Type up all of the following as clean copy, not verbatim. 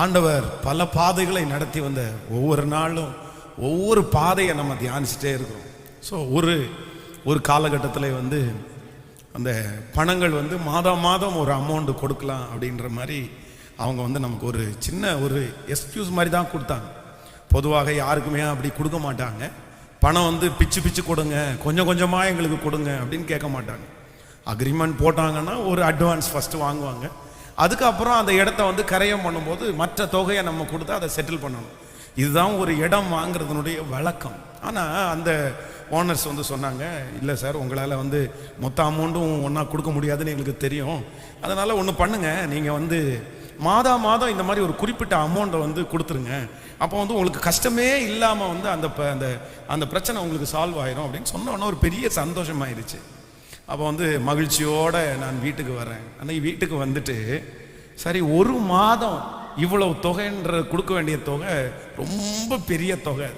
ஆண்டவர் பல பாதைகளை நடத்தி வந்த ஒவ்வொரு நாளும் ஒவ்வொரு பாதையை நம்ம தியானிச்சுட்டே இருக்கிறோம். ஸோ ஒரு காலகட்டத்தில் அந்த பணங்கள் மாதம் மாதம் ஒரு அமௌண்ட் கொடுக்கலாம் அப்படின்ற மாதிரி அவங்க நமக்கு ஒரு சின்ன ஒரு எக்ஸ்கியூஸ் மாதிரி தான் கொடுத்தாங்க. பொதுவாக யாருக்குமே அப்படி கொடுக்க மாட்டாங்க. பணம் பிச்சு பிச்சு கொடுங்க, கொஞ்சம் கொஞ்சமாக எங்களுக்கு கொடுங்க அப்படின்னு கேட்க மாட்டாங்க. அக்ரிமெண்ட் போட்டாங்கன்னா ஒரு அட்வான்ஸ் ஃபஸ்ட்டு வாங்குவாங்க. அதுக்கப்புறம் அந்த இடத்த கரையம் பண்ணும்போது மற்ற தொகையை நம்ம கொடுத்து அதை செட்டில் பண்ணணும். இதுதான் ஒரு இடம் வாங்குறதுனுடைய வழக்கம். ஆனால் அந்த ஓனர்ஸ் சொன்னாங்க, இல்லை சார், உங்களால் மொத்த அமௌண்ட்டும் ஒன்றா கொடுக்க முடியாதுன்னு எங்களுக்கு தெரியும். அதனால் ஒன்று பண்ணுங்கள், நீங்கள் மாதம் மாதம் இந்த மாதிரி ஒரு குறிப்பிட்ட அமௌண்ட்டை கொடுத்துருங்க. அப்போ உங்களுக்கு கஷ்டமே இல்லாமல் அந்த அந்த அந்த பிரச்சனை உங்களுக்கு சால்வ் ஆயிரும் அப்படின்னு சொன்னோன்னே ஒரு பெரிய சந்தோஷமாயிருச்சு. அப்போ மகிழ்ச்சியோடு நான் வீட்டுக்கு வரேன். அன்றைக்கி வீட்டுக்கு வந்துட்டு சரி, ஒரு மாதம் இவ்வளவு தொகைன்ற கொடுக்க வேண்டிய தொகை ரொம்ப பெரிய தொகை.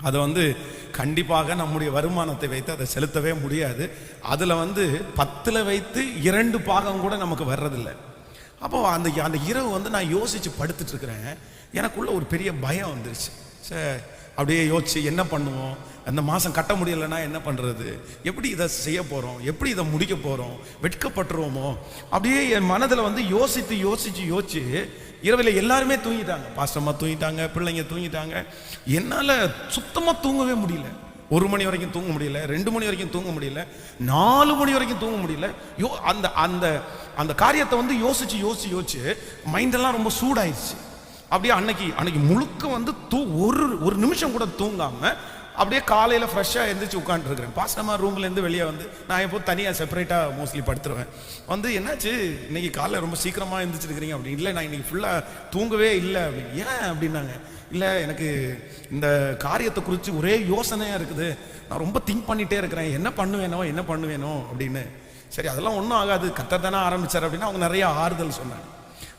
அதை கண்டிப்பாக நம்முடைய வருமானத்தை வைத்து அதை செலுத்தவே முடியாது. அதில் 10 வைத்து 2 பாகம் கூட நமக்கு வர்றதில்லை. அப்போ அந்த அந்த இரவு நான் யோசித்து படுத்துட்டு இருக்கிறேன். எனக்குள்ள ஒரு பெரிய பயம் வந்துருச்சு. சார், அப்படியே யோசிச்சு என்ன பண்ணுவோம், அந்த மாதம் கட்ட முடியலைன்னா என்ன பண்ணுறது, எப்படி இதை செய்ய போகிறோம், எப்படி இதை முடிக்க போகிறோம், வெட்கப்பட்டுருவோமோ, அப்படியே என் மனதில் யோசித்து யோசித்து யோசிச்சு இரவில் எல்லாருமே தூங்கிட்டாங்க. பாஸ்டம்மா தூங்கிட்டாங்க, பிள்ளைங்க தூங்கிட்டாங்க. என்னால் சுத்தமாக தூங்கவே முடியல. 1 மணி வரைக்கும் தூங்க முடியல, 2 மணி வரைக்கும் தூங்க முடியல, 4 மணி வரைக்கும் தூங்க முடியல. அந்த அந்த அந்த காரியத்தை யோசிச்சு யோசிச்சு யோசிச்சு மைண்டெல்லாம் ரொம்ப சூடாயிடுச்சு. அப்படியே அன்னைக்கு முழுக்க ஒரு நிமிஷம் கூட தூங்காம அப்படியே காலையில் ஃப்ரெஷ்ஷாக எழுந்திரிச்சு உட்காந்துருக்கிறேன். பாஸ்டமா ரூம்லேருந்து வெளியே நான் எப்போ தனியாக செப்பரேட்டாக மோஸ்ட்லி படுத்துருவேன். என்னாச்சு இன்னைக்கு காலையில் ரொம்ப சீக்கிரமாக எழுந்திரிச்சிருக்கிறீங்க அப்படி. இல்லை, நான் இன்னைக்கு ஃபுல்லாக தூங்கவே இல்லை அப்படின்னு. ஏன் அப்படின்னாங்க. இல்லை, எனக்கு இந்த காரியத்தை குறித்து ஒரே யோசனையாக இருக்குது, நான் ரொம்ப திங்க் பண்ணிகிட்டே இருக்கிறேன், என்ன பண்ணுவேனோ அப்படின்னு. சரி, அதெல்லாம் ஒன்றும் ஆகாது, கர்த்தர் தானே ஆரம்பித்தார் அப்படின்னு அவங்க நிறைய ஆறுதல் சொன்னாங்க.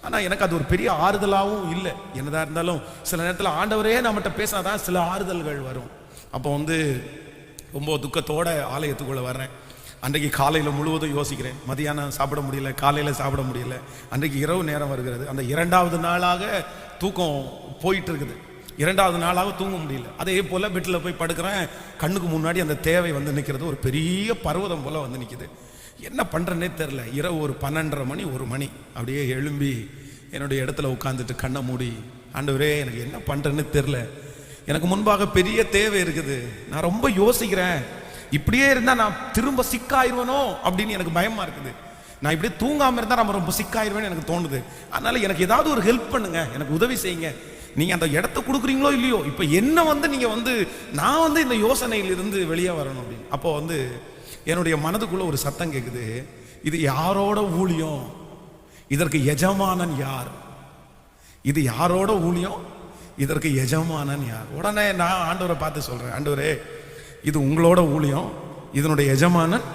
ஆனால் எனக்கு அது ஒரு பெரிய ஆறுதலாகவும் இல்லை. என்னதான் இருந்தாலும் சில நேரத்தில் ஆண்டவரே நம்மகிட்ட பேசினாதான் சில ஆறுதல்கள் வரும். அப்போ ரொம்ப துக்கத்தோட ஆலயத்துக்குள்ளே வர்றேன். அன்றைக்கு காலையில் முழுவதும் யோசிக்கிறேன். மதியானம் சாப்பிட முடியல, காலையில் சாப்பிட முடியல. அன்றைக்கு இரவு நேரம் வருகிறது. அந்த 2வது நாளாக தூக்கம் போயிட்டு இருக்குது. 2வது நாளாக தூங்க முடியல. அதே போல் பெட்டில் போய் படுக்கிறேன். கண்ணுக்கு முன்னாடி அந்த தேவை நிற்கிறது. ஒரு பெரிய பர்வதம் போல் நிற்கிது. என்ன பண்ணுறேன்னே தெரில. இரவு ஒரு 12:30 மணி 1 மணி அப்படியே எழும்பி என்னுடைய இடத்துல உட்காந்துட்டு கண்ணை மூடி, ஆண்டவரே எனக்கு என்ன பண்ணுறேன்னு தெரில, எனக்கு முன்பாக பெரிய தேவை இருக்குது, நான் ரொம்ப யோசிக்கிறேன், இப்படியே இருந்தால் நான் திரும்ப சிக்காயிருவேனோ அப்படின்னு எனக்கு பயமாக இருக்குது. நான் இப்படியே தூங்காமல் இருந்தால் நம்ம ரொம்ப சிக்காயிருவேன்னு எனக்கு தோணுது. அதனால் எனக்கு ஏதாவது ஒரு ஹெல்ப் பண்ணுங்க, எனக்கு உதவி செய்யுங்க. நீங்கள் அந்த இடத்த கொடுக்குறீங்களோ இல்லையோ, இப்போ என்ன நீங்கள் நான் இந்த யோசனையிலிருந்து வெளியே வரணும் அப்படின்னு. அப்போது என்னுடைய மனதுக்குள்ள ஒரு சத்தம் கேட்குது, இது யாரோட ஊழியம், இதற்கு எஜமானன் யார், இது யாரோட ஊழியம், இதற்கு எஜமானன் யார். உடனே நான் ஆண்டவரை பார்த்து சொல்றேன், ஆண்டவரே இது உங்களோட ஊழியம், இதனுடைய எஜமானன்.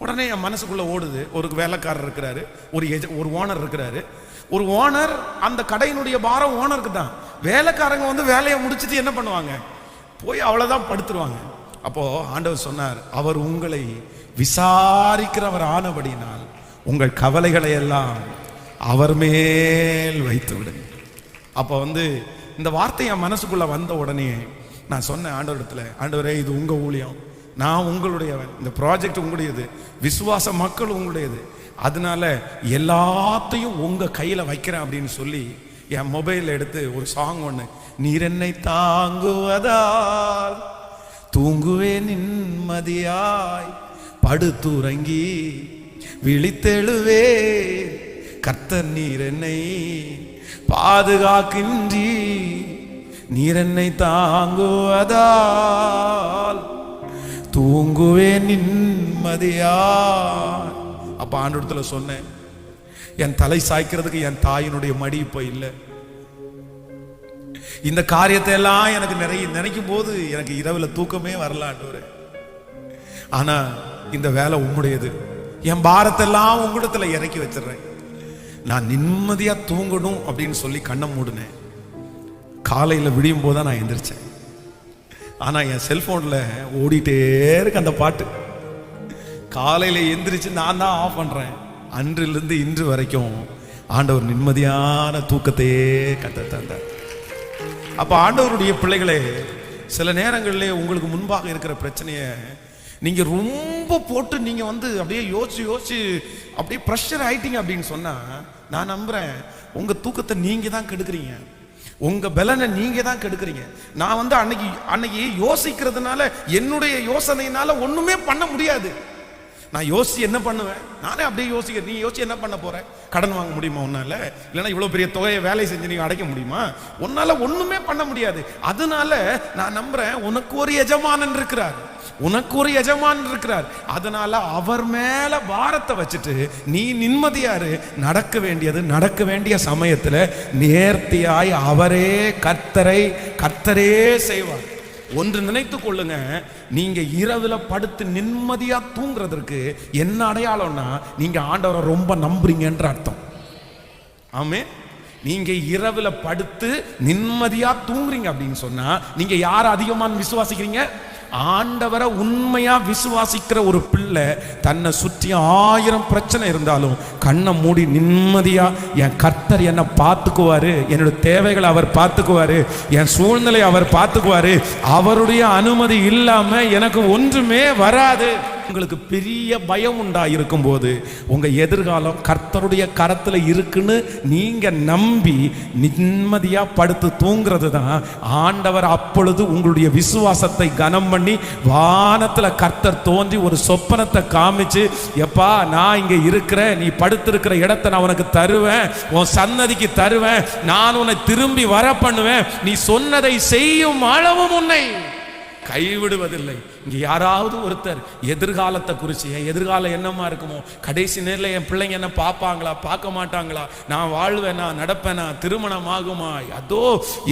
உடனே என் மனசுக்குள்ள ஓடுது, ஒரு வேலைக்காரர் இருக்கிறாரு, ஒரு ஓனர் இருக்கிறாரு. ஒரு ஓனர், அந்த கடையினுடைய பாரம் ஓனருக்கு தான். வேலைக்காரங்க வேலையை முடிச்சுட்டு என்ன பண்ணுவாங்க, போய் அவ்வளவுதான் படுத்துருவாங்க. அப்போ ஆண்டவர் சொன்னார், அவர் உங்களை விசாரிக்கிறவர் ஆனபடினால் உங்கள் கவலைகளை எல்லாம் அவர் மேல் வைத்து விடுங்க. அப்போ இந்த வார்த்தை என் மனசுக்குள்ள வந்த உடனே நான் சொன்னேன் ஆண்டவரிடத்துல, ஆண்டவரே இது உங்க ஊழியம், நான் உங்களுடையவன், இந்த ப்ராஜெக்ட் உங்களுடையது, விசுவாச மக்கள் உங்களுடையது, அதனால எல்லாத்தையும் உங்க கையில வைக்கிறேன் அப்படின்னு சொல்லி என் மொபைல் எடுத்து ஒரு சாங் நீர் என்னை தாங்குவதால் தூங்குவே நிம்மதியாய், படுத்துறங்கி விழித்தெழுவே, கர்த்தர் நீர் என்னை பாதுகாக்கின்றி, நீர் என்னை தாங்குவதால் தூங்குவே நிம்மதியாய். அப்ப ஆண்டவரிடத்துல சொன்னேன், என் தலை சாய்க்கிறதுக்கு என் தாயினுடைய மடி இப்ப இல்லை. இந்த காரியத்தை எல்லாம் எனக்கு நினைக்கும் போது எனக்கு இரவுல தூக்கமே வரலான்னு. ஆனா இந்த வேலை உங்களுடையது, என் பாரத்தெல்லாம் உங்களிடத்துல இறக்கி வச்சிடுறேன், நான் நிம்மதியா தூங்கணும் அப்படின்னு சொல்லி கண்ணை மூடினேன். காலையில விடியும் போதுதான் நான் எந்திரிச்சேன். ஆனா என் செல்போன்ல ஓடிட்டே இருக்கு அந்த பாட்டு. காலையில எந்திரிச்சு நான் தான் ஆஃப் பண்றேன். அன்றிலிருந்து இன்று வரைக்கும் ஆண்டவர் நிம்மதியான தூக்கத்தையே கத்த தந்தார். அப்ப ஆண்டவருடைய பிள்ளைகளே, சில நேரங்களிலே உங்களுக்கு முன்பாக இருக்கிற பிரச்சனையை நீங்க ரொம்ப போட்டு நீங்க அப்படியே யோசிச்சு அப்படியே ப்ரெஷர் ஆயிட்டீங்க அப்படின்னு சொன்னா, நான் நம்புறேன் உங்க தூக்கத்தை நீங்க தான் கெடுக்கிறீங்க, உங்க பலனை நீங்க தான் கெடுக்கிறீங்க. நான் அன்னைக்கு யோசிக்கிறதுனால, என்னுடைய யோசனையினால ஒண்ணுமே பண்ண முடியாது. நான் யோசிச்சு என்ன பண்ணுவேன்? நானே அப்படியே யோசிக்கிறேன். நீ யோசிச்சு என்ன பண்ண போற? கடன் வாங்க முடியுமா உன்னால? இல்லைன்னா இவ்வளவு பெரிய தொகையை வேலை செஞ்சு நீங்க அடைக்க முடியுமா? உன்னால ஒண்ணுமே பண்ண முடியாது. அதனால நான் நம்புறேன் உனக்கு ஒரு எஜமானன் இருக்கிறார், உனக்கு ஒரு எஜமான் இருக்கிறார். அதனால அவர் மேல பாரத்தை வச்சுட்டு நீ நிம்மதியாரு. நடக்க வேண்டியது நடக்க வேண்டிய சமயத்துல நேர்த்தியாய் அவரே கர்த்தரே செய்வார். ஒன்று நினைத்துக் கொள்ளுங்க, நீங்க இரவுல படுத்து நிம்மதியா தூங்குறதற்கு என்ன அடையாளம்னா, நீங்க ஆண்டவரை ரொம்ப நம்புறீங்கன்ற அர்த்தம். ஆமே, நீங்க இரவுல படுத்து நிம்மதியா தூங்குறீங்க அப்படின்னு சொன்னா, நீங்க யார அதிகமான விசுவாசிக்கிறீங்க? ஆண்டவரை உண்மையா விசுவாசிக்கிற ஒரு பிள்ளை தன்னை சுற்றி 1000 பிரச்சனை இருந்தாலும் கண்ணை மூடி நிம்மதியா, என் கர்த்தர் என்னை பார்த்துக்குவாரு, என்னோட தேவைகளை அவர் பார்த்துக்குவாரு, என் சூழ்நிலை அவர் பார்த்துக்குவாரு, அவருடைய அனுமதி இல்லாம எனக்கு ஒன்றுமே வராது. உங்களுக்கு பெரிய பயம் உண்டாயிருக்கும் போது உங்க எதிர்காலம் கர்த்தருடைய கரத்துல இருக்குன்னு நீங்க நம்பி நிம்மதியா படுத்து தூங்குறது தான் ஆண்டவர் அப்பொழுது உங்களுடைய விசுவாசத்தை கனம் பண்ணி வானத்துல கர்த்தர் தோன்றி ஒரு சொப்பனத்தை காமிச்சு, எப்பா நான் இங்க இருக்கிறேன், நீ படுத்திருக்கிற இடத்தை நான் உனக்கு தருவேன், உன் சன்னதிக்கு தருவேன், நான் உன்னை திரும்பி வர பண்ணுவேன், நீ சொன்னதை செய்யும் அளவும் உன்னை கைவிடுவதில்லை. இங்க யாராவது ஒருத்தர் எதிர்காலத்தை குறித்து, என் எதிர்காலம் என்னமா இருக்குமோ, கடைசி நேரில் என் பிள்ளைங்க என்ன பார்ப்பாங்களா பார்க்க மாட்டாங்களா, நான் வாழ்வேனா நடப்பேனா, திருமணம் ஆகுமா, அதோ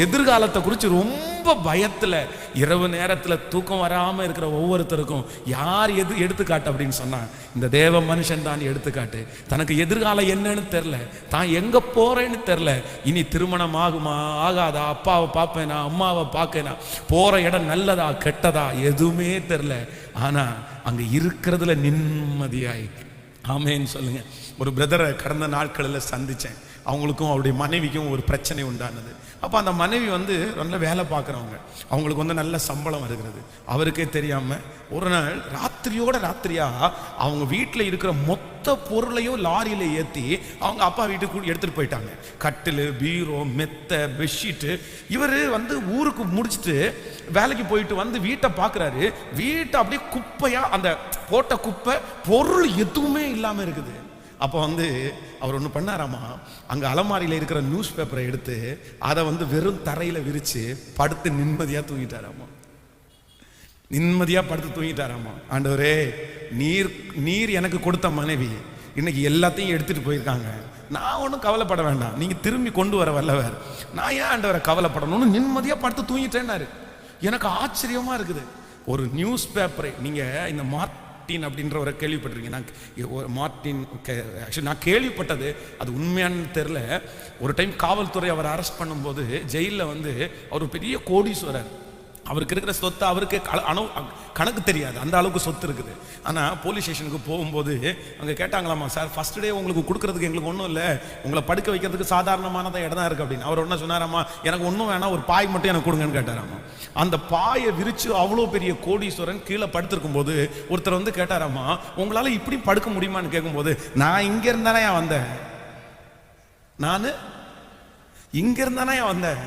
எதிர்காலத்தை குறித்து ரொம்ப பயத்துல இரவு நேரத்துல தூக்கம் வராம இருக்கிற ஒவ்வொருத்தருக்கும் யார் எடுத்துக்காட்டு அப்படின்னு சொன்னா, இந்த தேவ மனுஷன் தான் எடுத்துக்காட்டு. தனக்கு எதிர்காலம் என்னன்னு தெரியல, தான் எங்க போறேன்னு தெரியல, இனி திருமணம் ஆகுமா ஆகாதா, அப்பாவை பார்ப்பேனா அம்மாவை பார்க்கனா, போற இடம் நல்லதா கெட்டதா எதுவுமே தெரியல, ஆனா அங்க இருக்கிறதுல நிம்மதியாய். ஆமேன்னு சொல்லுங்க. ஒரு பிரதரை கடந்த நாட்களில் சந்திச்சேன். அவங்களுக்கும் அவருடைய மனைவிக்கும் ஒரு பிரச்சனை உண்டானது. அப்போ அந்த மனைவி நல்ல வேலை பார்க்குறவங்க, அவங்களுக்கு நல்ல சம்பளம் வருகிறது. அவருக்கே தெரியாமல் ஒரு நாள் ராத்திரியா அவங்க வீட்டில் இருக்கிற மொத்த பொருளையும் லாரியில் ஏற்றி அவங்க அப்பா வீட்டுக்கு எடுத்துகிட்டு போயிட்டாங்க. கட்டில், பீரோ, மெத்தை, பெட்ஷீட்டு. இவர் ஊருக்கு முடிச்சுட்டு வேலைக்கு போயிட்டு வீட்டை பார்க்குறாரு. வீட்டை அப்படியே குப்பையாக, அந்த போட்ட குப்பை பொருள் எதுவுமே இல்லாமல் இருக்குது. அப்போ அவர் ஒன்று பண்ணாராமா, அங்கே அலமாரியில் இருக்கிற நியூஸ் பேப்பரை எடுத்து அதை வெறும் தரையில் விரித்து படுத்து நிம்மதியாக தூங்கிட்டாராமா. ஆண்டவரே, நீர் எனக்கு கொடுத்த மனைவி இன்னைக்கு எல்லாத்தையும் எடுத்துட்டு போயிருக்காங்க, நான் ஒன்றும் கவலைப்பட வேண்டாம், நீங்க திரும்பி கொண்டு வர வல்லவர், நான் ஏன் ஆண்டவரை கவலைப்படணும்னு நிம்மதியாக படுத்து தூங்கிட்டேன்னாரு. எனக்கு ஆச்சரியமா இருக்குது. ஒரு நியூஸ் பேப்பரை நீங்க இந்த அப்படின்றவரை கேள்விப்பட்டிருக்கீங்க? மார்டின் ஆக்சுவலி நான் கேள்விப்பட்டது, அது உண்மையானு தெரியல. ஒரு டைம் காவல்துறை அவர் அரெஸ்ட் பண்ணும்போது ஜெயிலில் அவர் பெரிய கோடீஸ்வரர், அவருக்கு இருக்கிற சொத்து அவருக்கு கணக்கு தெரியாது, அந்த அளவுக்கு சொத்து இருக்குது. ஆனால் போலீஸ் ஸ்டேஷனுக்கு போகும்போது அங்கே கேட்டாங்களாமா, சார் ஃபர்ஸ்ட் டே உங்களுக்கு கொடுக்கறதுக்கு எங்களுக்கு ஒன்றும் இல்லை, உங்களை படுக்க வைக்கிறதுக்கு சாதாரணமானதான் இடம் தான் இருக்குது அப்படின்னு. அவர் என்ன சொன்னாராமா, எனக்கு ஒன்றும் வேணாம், ஒரு பாய் மட்டும் எனக்கு கொடுங்கன்னு கேட்டாராமா. அந்த பாயை விரிச்சு அவ்வளோ பெரிய கோடீஸ்வரன் கீழே படுத்திருக்கும் போது ஒருத்தர் கேட்டாராமா, உங்களால் இப்படி படுக்க முடியுமான்னு கேட்கும்போது, நான் இங்க இருந்தானே வந்தேன்,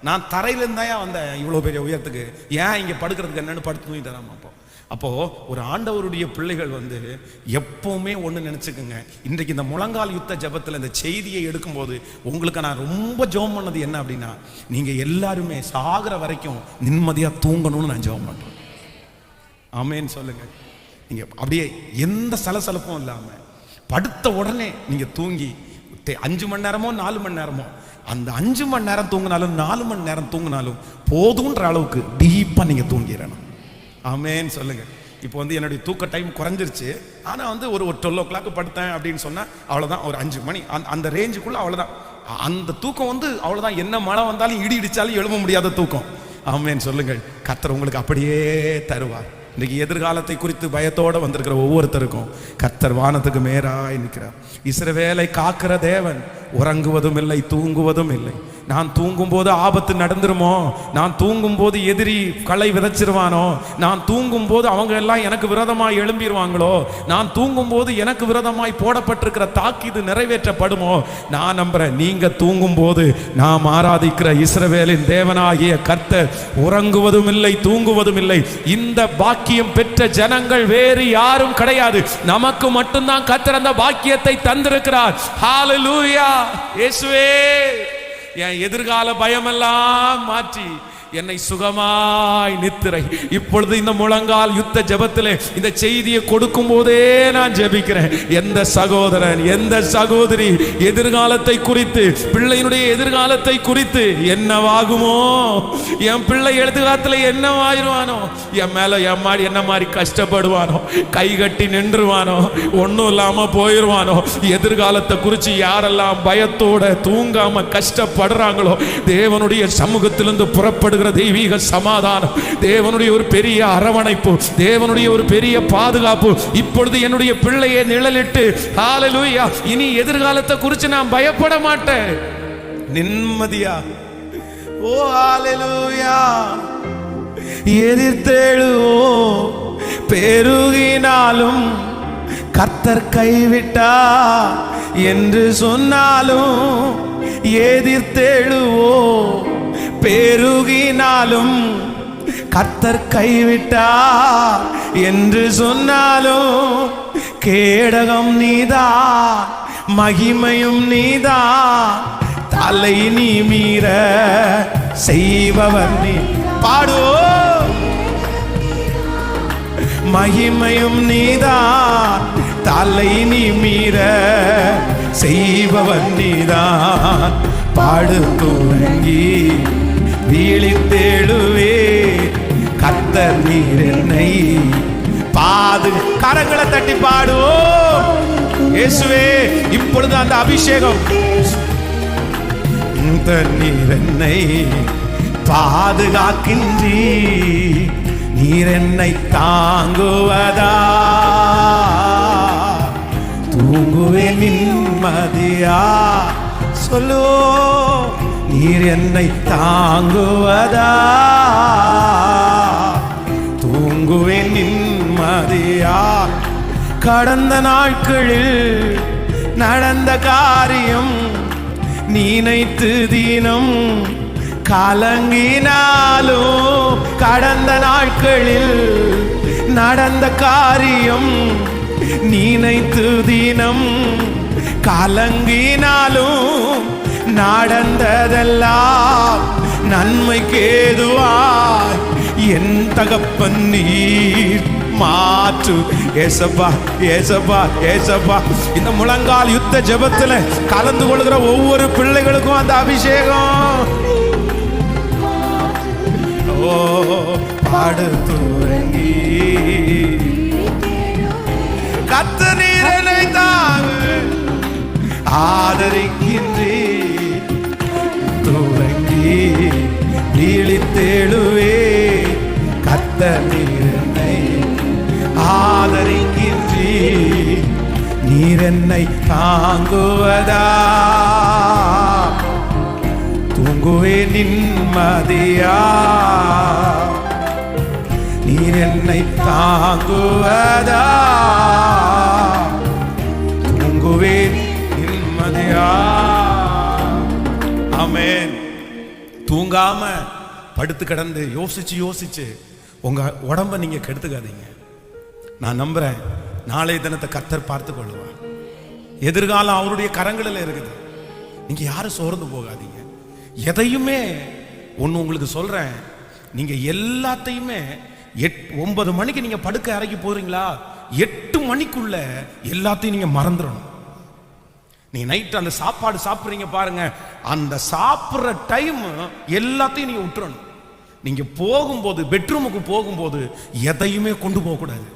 நான் தரையில இருந்தாயா வந்தேன் இவ்வளவு பெரிய உயரத்துக்கு, ஏன் இங்க படுக்கிறதுக்கு என்னன்னு படுத்து தூங்கிட்டாராமா. அப்போ ஒரு ஆண்டவருடைய பிள்ளைகள் எப்பவுமே ஒன்று நினைச்சுக்குங்க, இன்றைக்கு இந்த முழங்கால் யுத்த ஜபத்தில் இந்த செய்தியை எடுக்கும்போது உங்களுக்கு நான் ரொம்ப ஜெபம் பண்ணது என்ன அப்படின்னா, நீங்க எல்லாருமே சாகிற வரைக்கும் நிம்மதியா தூங்கணும்னு நான் ஜெபம் பண்றேன். ஆமேன்னு சொல்லுங்க. நீங்க அப்படியே எந்த சலசலப்பும் இல்லாம படுத்த உடனே நீங்க தூங்கி 5 மணி நேரமோ 4 மணி நேரமோ, அந்த 5 மணி நேரம் தூங்கினாலும் 4 மணி நேரம் தூங்கினாலும் போதுன்ற அளவுக்கு டீப்பா நீங்க தூங்கிடணும். ஆமேன்னு சொல்லுங்க. இப்போ என்னுடைய தூக்க டைம் குறைஞ்சிருச்சு, ஆனா ஒரு 12 o'clock படுத்தேன் அப்படின்னு சொன்னா அவ்வளவுதான், ஒரு 5 மணி அந்த ரேஞ்சுக்குள்ள அவ்வளவுதான். அந்த தூக்கம் அவ்வளவுதான், என்ன மழை வந்தாலும் இடி இடிச்சாலும் எழும்ப முடியாத தூக்கம். ஆமேன்னு சொல்லுங்கள். கர்த்தர் உங்களுக்கு அப்படியே தருவார். இன்றைக்கு எதிர்காலத்தை குறித்து பயத்தோடு வந்திருக்கிற ஒவ்வொருத்தருக்கும் கர்த்தர் வானத்துக்கு மேலாய் நிற்கிறார். இஸ்ரவேலை காக்கிற தேவன் உறங்குவதும் இல்லை, தூங்குவதும் இல்லை. நான் தூங்கும் போது ஆபத்து நடந்துருமோ, நான் தூங்கும் போது எதிரி களை விதைச்சிருவானோ, நான் தூங்கும் போது அவங்க எல்லாம் எனக்கு விரோதமாய் எழும்பிடுவாங்களோ, நான் தூங்கும் போது எனக்கு விரோதமாய் போடப்பட்டிருக்கிற தாக்கீது நிறைவேற்றப்படுமோ, நான் நம்புறேன். நீங்க தூங்கும் போது நாம் ஆராதிக்கிற இஸ்ரவேலின் தேவனாகிய கர்த்தர் உறங்குவதும் இல்லை, தூங்குவதும் இல்லை. இந்த பாக்கியம் பெற்ற ஜனங்கள் வேறு யாரும் கிடையாது. நமக்கு மட்டும்தான் கர்த்தர் அந்த பாக்கியத்தை தந்திருக்கிறார். ஹல்லேலூயா. இயேசுவே, என் எதிர்கால பயமெல்லாம் மாற்றி என்னை சுகமாய் நித்திரை. இப்பொழுது இந்த முழங்கால் யுத்த ஜெபத்திலே இந்த செய்தியை கொடுக்கும் போதே நான் ஜெபிக்கிறேன். எந்த சகோதரன், எந்த சகோதரி எதிர்காலத்தை குறித்து, பிள்ளையினுடைய எதிர்காலத்தை குறித்து என்னவாகுமோ, என் பிள்ளை எதிர்காலத்தில் என்னவாயிருவானோ, என் மேல எம்மாடி என்ன மாதிரி கஷ்டப்படுவானோ, கை கட்டி நின்றுவானோ, ஒன்றும் இல்லாம போயிடுவானோ, எதிர்காலத்தை குறித்து யாரெல்லாம் பயத்தோட தூங்காம கஷ்டப்படுறாங்களோ, தேவனுடைய சமூகத்திலிருந்து புறப்படு தெய்வீக சமாதானம், தேவனுடைய ஒரு பெரிய அரவணைப்பு, தேவனுடைய ஒரு பெரிய பாதுகாப்பு இப்பொழுது என்னுடைய பிள்ளையை நிழலிட்டு, ஹல்லேலூயா, இனி எதிர்காலத்தை குறித்து நான் பயப்பட மாட்டேன். நிம்மதியா, ஓ ஹல்லேலூயா. எதிர்த்தெழுவோ பெருகினாலும் கர்த்தர் கைவிட்டா என்று சொன்னாலும், எதிர்த்தெழுவோ பெருகினாலும் கர்த்தர் கைவிட்டார் என்று சொன்னாலும், கேடகம் நீதான், மகிமையும் நீதான், தலை நீ மீற செய்பவர் நீ. பாடோ, மகிமையும் நீதான், தலை நீ மீற செய்பவர் நீதான். பாடு தூங்கி வீழித்தேழுவே கர்த்தர் நீர் என்னை பாது. கரங்களை தட்டி பாடுவோம். இயேசுவே, இப்பொழுது அந்த அபிஷேகம், நீர் என்னை பாதுகாக்கின்றீ, நீர் என்னை தாங்குவதா, தூங்குவேன் நிம்மதியா. சொல்லோ, நீர் என்னை தாங்குவதா, தூங்குவேன் நிம்மதியா. கடந்த நாட்களில் நடந்த காரியம் நினைத்து தினம் கலங்கினாலும், கடந்த நாட்களில் நடந்த காரியம் நினைத்து தினம் கலங்கினாலும், நடந்ததெல்லாம் நன்மைக்கேதுவாய் என் தகப்பன் நீர் மாற்று. ஏசப்பா, ஏசப்பா, ஏசப்பா. இந்த முழங்கால் யுத்த ஜெபத்தில் கலந்து கொள்கிற ஒவ்வொரு பிள்ளைகளுக்கும் அந்த அபிஷேகம். ஓ பாடு தூங்கி கர்த்தர் நீர் என்னை தாங்கு ஆதரிக்கின்றே, துறங்கி வீழித்தேழுவே கர்த்தர் நீர் என்னை ஆதரிக்கின்றே, நீர் என்னை தாங்குவதா, தூங்குவே நிம்மதியா, நீர் என்னை தாங்குவதா, தூங்குவே நிம்மதியா. ஆமென். தூங்காம படுத்து கிடந்து யோசிச்சு யோசிச்சு உங்க உடம்ப நீங்க கெடுத்துக்காதீங்க. நான் நம்புறேன் நாளைய தினத்தை கர்த்தர் பார்த்து கொள்ளுவார். எதிர்காலம் அவருடைய கரங்களில் இருக்குது. நீங்க யாரும் சோர்ந்து போகாதீங்க. எதையுமே ஒன்று உங்களுக்கு சொல்றேன், நீங்க எல்லாத்தையுமே 9 மணிக்கு நீங்க படுக்க அறைக்கு போறீங்களா, 8 மணிக்குள்ள எல்லாத்தையும் நீங்க மறந்துடணும். நீ நைட் அந்த சாப்பாடு சாப்பிட்றீங்க பாருங்க, அந்த சாப்பிட்ற டைம் எல்லாத்தையும் நீங்க விட்டுறணும். நீங்க போகும்போது, பெட்ரூமுக்கு போகும்போது எதையுமே கொண்டு போக கூடாது.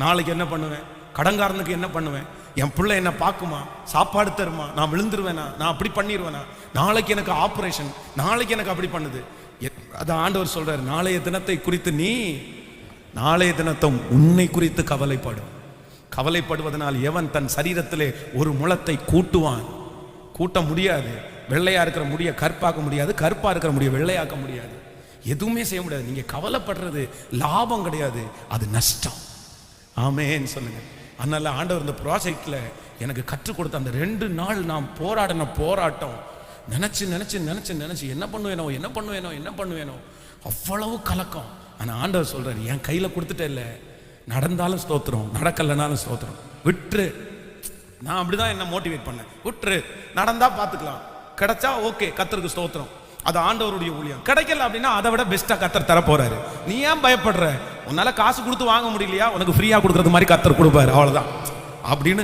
நாளைக்கு என்ன பண்ணுவேன், கடன்காரனுக்கு என்ன பண்ணுவேன், என் பிள்ளை என்ன பார்க்குமா, சாப்பாடு தருமா, நான் விழுந்துருவேனா, நான் அப்படி பண்ணிடுவேனா, நாளைக்கு எனக்கு ஆப்ரேஷன், நாளைக்கு எனக்கு அப்படி பண்ணுது. அது ஆண்டவர் சொல்றாரு, நாளைய தினத்தை குறித்து நீ நாளைய தினத்தும் உன்னை குறித்து கவலைப்படும். கவலைப்படுவதனால் எவன் தன் சரீரத்திலே ஒரு முளத்தை கூட்டுவான்? கூட்ட முடியாது. வெள்ளையா இருக்கிற முடிய கற்பாக்க முடியாது, கற்பா இருக்கிற முடிய வெள்ளையாக்க முடியாது, எதுவுமே செய்ய முடியாது. நீங்க கவலைப்படுறது லாபம் கிடையாது, அது நஷ்டம். ஆமேன்னு சொல்லுங்க. அதனால ஆண்டவர் இந்த ப்ராஜெக்ட்ல எனக்கு கற்றுக் கொடுத்த அந்த 2 நாள் நாம் போராடின போராட்டம் நினைச்சு நினைச்சு நினைச்சு நினைச்சு என்ன பண்ணுவேனோ அவ்வளவு கலக்கம். ஆனா ஆண்டவர் சொல்றாரு, என் கையில கொடுத்துட்டே இல்லை, நடந்தாலும் ஸ்தோத்திரம், நடக்கலனாலும் ஸ்தோத்திரம், விட்டுரு. நான் அப்படிதான் என்ன மோட்டிவேட் பண்ணேன், விட்டுரு, நடந்தா பார்த்துக்கலாம், கிடைச்சா ஓகே, கர்த்தருக்கு ஸ்தோத்திரம், அது ஆண்டவருடைய ஊழியம். கிடைக்கல அப்படின்னா அதை விட பெஸ்டா கர்த்தர் தர போறாரு. நீ ஏன் பயப்படுற? உன்னால காசு கொடுத்து வாங்க முடியலையா, உனக்கு ஃப்ரீயா கொடுக்கறது மாதிரி கர்த்தர் கொடுப்பாரு, அவ்வளவுதான் அப்படின்னு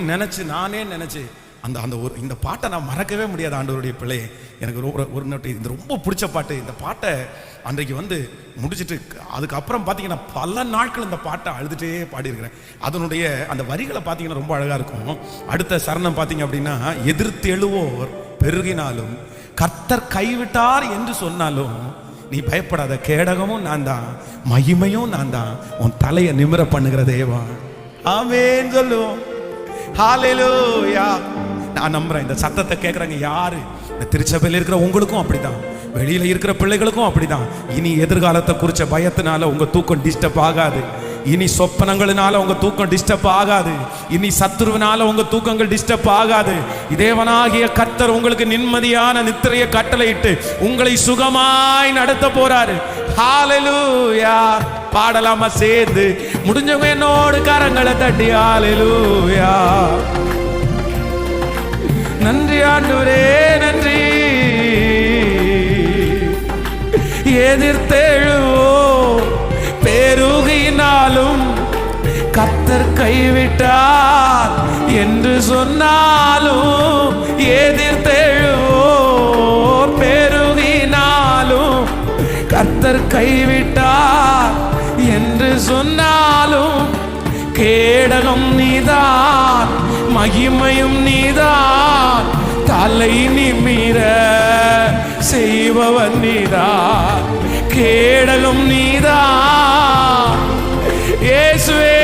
நானே நினைச்சு அந்த ஒரு இந்த பாட்டை நான் மறக்கவே முடியாது. ஆண்டவருடைய பிள்ளையை எனக்கு ஒரு நோட்டு இது ரொம்ப பிடிச்ச பாட்டு. இந்த பாட்டை அன்றைக்கு முடிச்சுட்டு அதுக்கப்புறம் பார்த்தீங்கன்னா பல நாட்கள் இந்த பாட்டை அழுதுகிட்டே பாடியிருக்கிறேன். அதனுடைய அந்த வரிகளை பார்த்தீங்கன்னா ரொம்ப அழகாக இருக்கும். அடுத்த சரணம் பார்த்தீங்க அப்படின்னா, எதிர்த்து எழுவோர் பெருகினாலும் கர்த்தர் கைவிட்டார் என்று சொன்னாலும் நீ பயப்படாத, கேடகமும் நான் தான், மகிமையும் நான் தான், உன் தலையை நிமிர பண்ணுகிற தேவா. ஆமென் சொல்லுவோம். ஹல்லேலூயா. நான் நம்புறேன் இந்த சத்தத்தை கேட்குறாங்க யாரு, இந்த திருச்சபையில் இருக்கிற உங்களுக்கும் அப்படிதான், வெளியில இருக்கிற பிள்ளைகளுக்கும் அப்படிதான். இனி எதிர்காலத்தை குறிச்ச பயத்தினால உங்க தூக்கம் டிஸ்டர்ப் ஆகாது. இனி சொப்பனங்களினால உங்க தூக்கம் டிஸ்டர்ப் ஆகாது. இனி சத்துருவினால உங்க தூக்கங்கள் டிஸ்டர்ப் ஆகாது. தேவனாகிய கர்த்தர் உங்களுக்கு நிம்மதியான நித்திரையை கட்டளையிட்டு உங்களை சுகமாய் நடத்த போறாரு. ஹல்லேலூயா. பாடலாமா சேர்ந்து? முடிஞ்சவங்க என்னோடு கரங்களை தட்டி ஹல்லேலூயா. நன்றி ஆண்டவரே, நன்றி. எதிர்த்தெழுவோ பெருகினாலும் கர்த்தர் கைவிட்டார் என்று சொன்னாலும், எதிர்த்தெழுவோ பெருகினாலும் கர்த்தர் கைவிட்டார் என்று சொன்னாலும், கேடகம் நீதான், மகிமையும் நீதான், தலை நிமிர செய்பவன் நீதான், கேடகம் நீதான் இயேசுவே.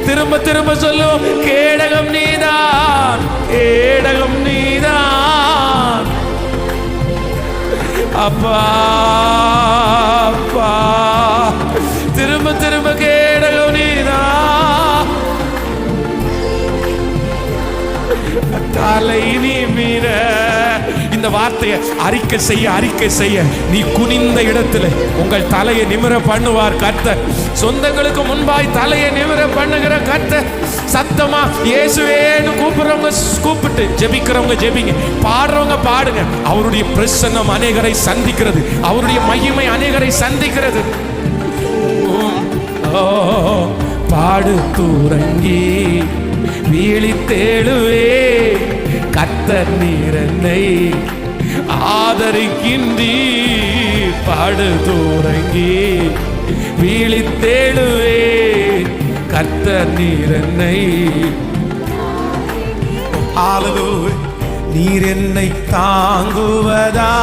திரும்ப திரும்ப சொல்லும், கேடகம் நீதான், கேடகம் நீதான் அப்பா அப்பா. திரும்ப திரும்ப கேடகம் நீதான், தலை நிமிர. இந்த வார்த்தையை அறிக்கை செய்ய நீ குனிந்த இடத்துல உங்கள் தலையை நிமிர பண்ணுவார் கர்த்தர். சொந்தங்களுக்கு முன்பாய் தலையை நிமிர பண்ணுகிற கர்த்தர். சத்தமா இயேசுவேன்னு கூப்பிடுறவங்க கூப்பிட்டு, ஜெபிக்கிறவங்க ஜெபிங்க, பாடுறவங்க பாடுங்க. அவருடைய பிரசன்னம் அநேகரை சந்திக்கிறது, அவருடைய மகிமை அநேகரை சந்திக்கிறது. பாடு தூரங்கி விழித்தேழுவே, கர்த்தர் நீர் என்னை ஆதரிக்கின்றீர். பாடு தூரங்கி விழித்தேழுவே, கர்த்தர் நீர் என்னை. நீர் என்னை தாங்குவதா,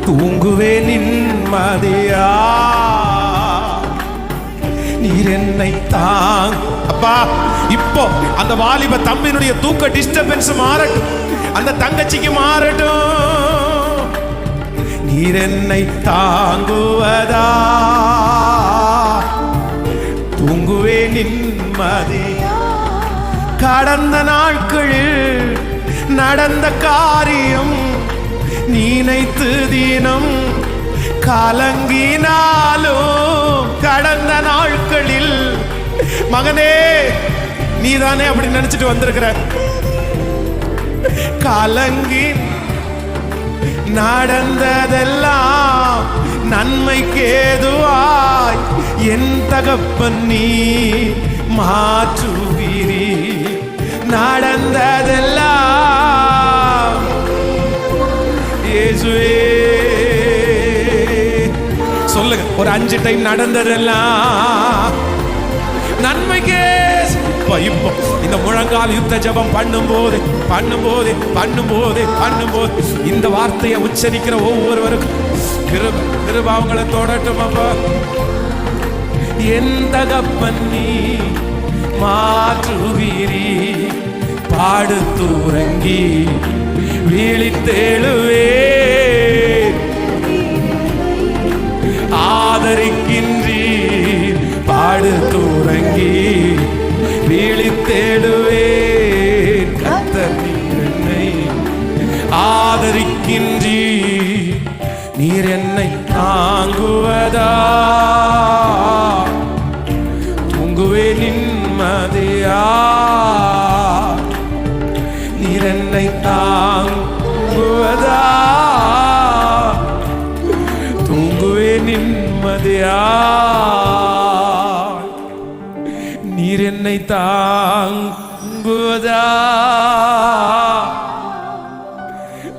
தூங்குவே நிம்மதியா. நீர் என்னை அப்பா. இப்போ அந்த வாலிப தம்பியினுடைய தூக்க டிஸ்டர்பன்ஸ் மாறட்டும், அந்த தங்கச்சிக்கு மாறட்டும். நீர் என்னை தாங்குவதா, தூங்குவே நிம்மதியா. கடந்த நாட்களில் நடந்த காரியம் நினைத்து தினம் கலங்கினாலும், கடந்த நாட்களில் மகனே நீதானே அப்படி நினைச்சிட்டு வந்திருக்கிற. கலங்கி நடந்ததெல்லாம் நன்மைக்கேதுவாய் என் தகப்பன் நீ மாற்றுகிறீ. நடந்ததெல்லாம் இயேசுவே. சொல்லுங்க ஒரு 5 டைம். நடந்ததெல்லாம் நன்மைக்கே இப்போ இந்த முழங்கால் யுத்த ஜெபம் பண்ணும்போது இந்த வார்த்தையை உச்சரிக்கிற ஒவ்வொருவருக்கும் கிருபை அவங்களை தொடட்டும். அப்பா, என் தகப்பன் நீ மாற்றுவீரி, பாடுத்துறங்கி விழித்தெழுவே, ஆதரிக்கின்றீர், பாடுத்துறங்கி விழித்தெழுவே. கர்த்தர் நீர் என்னை ஆதரிக்கின்றீர், நீர் என்னை தாங்குவதா, தூங்குவே நிம்மதியா, நீர் என்னை தாங்குவதா, தூங்குவே நிம்மதியா, நீர் என்னை தாங்குவதா,